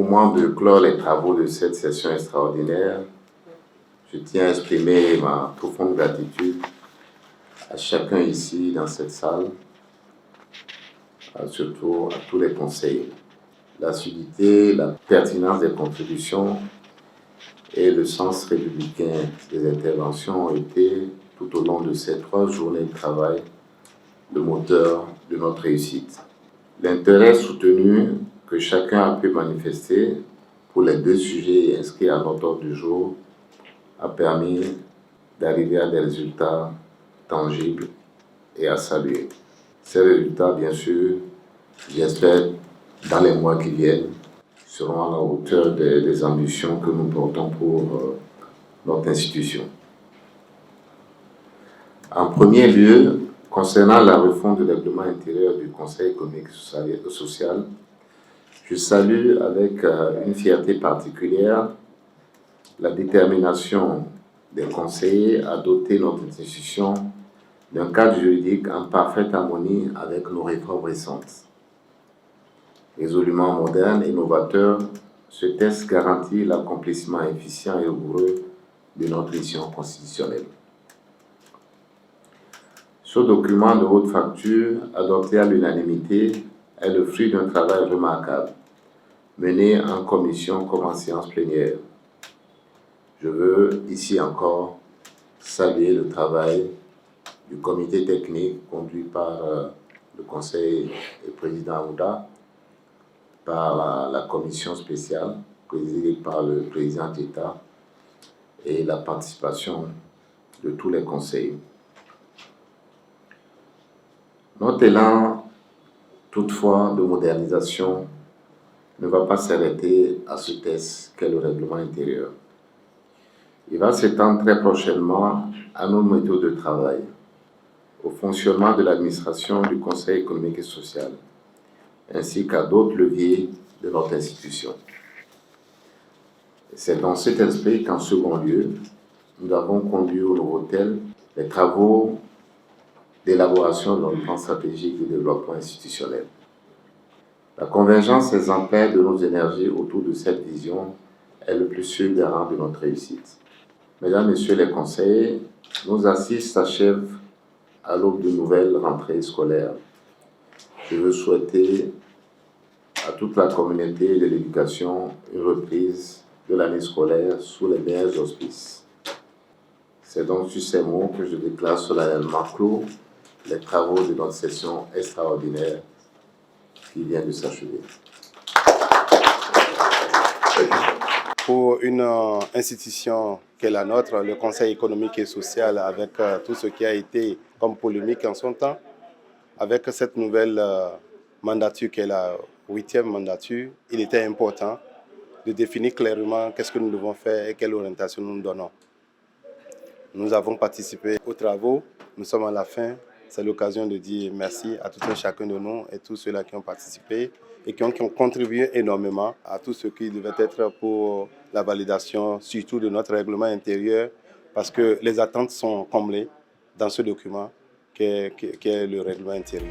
moment de clore les travaux de cette session extraordinaire, je tiens à exprimer ma profonde gratitude à chacun ici dans cette salle, surtout à tous les conseillers. L'assiduité, la pertinence des contributions et le sens républicain des interventions ont été, tout au long de ces 3 journées de travail, le moteur de notre réussite. L'intérêt soutenu que chacun a pu manifester pour les 2 sujets inscrits à notre ordre du jour a permis d'arriver à des résultats tangibles et à saluer. Ces résultats, bien sûr, j'espère, dans les mois qui viennent, seront à la hauteur des ambitions que nous portons pour notre institution. En premier lieu, concernant la refonte du règlement intérieur du Conseil économique et social, je salue avec une fierté particulière la détermination des conseillers à doter notre institution d'un cadre juridique en parfaite harmonie avec nos réformes récentes. Résolument moderne et novateur, ce texte garantit l'accomplissement efficient et rigoureux de notre mission constitutionnelle. Ce document de haute facture, adopté à l'unanimité, est le fruit d'un travail remarquable, mené en commission comme en séance plénière. Je veux ici encore saluer le travail du comité technique conduit par le conseil et président Ouda, par la commission spéciale présidée par le président d'État et la participation de tous les conseillers. Notre élan, toutefois, de modernisation ne va pas s'arrêter à ce texte qu'est le règlement intérieur. Il va s'étendre très prochainement à nos méthodes de travail, au fonctionnement de l'administration du Conseil économique et social, ainsi qu'à d'autres leviers de notre institution. C'est dans cet esprit qu'en second lieu, nous avons conduit au Novotel les travaux d'élaboration de notre plan stratégique de développement institutionnel. La convergence exemplaire de nos énergies autour de cette vision est le plus sûr garant de notre réussite. Mesdames, Messieurs les conseillers, nos assises s'achèvent à l'aube de nouvelles rentrées scolaires. Je veux souhaiter à toute la communauté de l'éducation une reprise de l'année scolaire sous les meilleurs auspices. C'est donc sur ces mots que je déclare solennellement clos les travaux de notre session extraordinaire qui vient de s'achever. Pour une institution qu'est la nôtre, le Conseil économique et social, avec tout ce qui a été comme polémique en son temps, avec cette nouvelle mandature qui est la 8e mandature, il était important de définir clairement qu'est-ce que nous devons faire et quelle orientation nous donnons. Nous avons participé aux travaux, nous sommes à la fin. C'est l'occasion de dire merci à tout un chacun de nous et tous ceux-là qui ont participé et qui ont contribué énormément à tout ce qui devait être pour la validation, surtout de notre règlement intérieur, parce que les attentes sont comblées dans ce document qui est le règlement intérieur.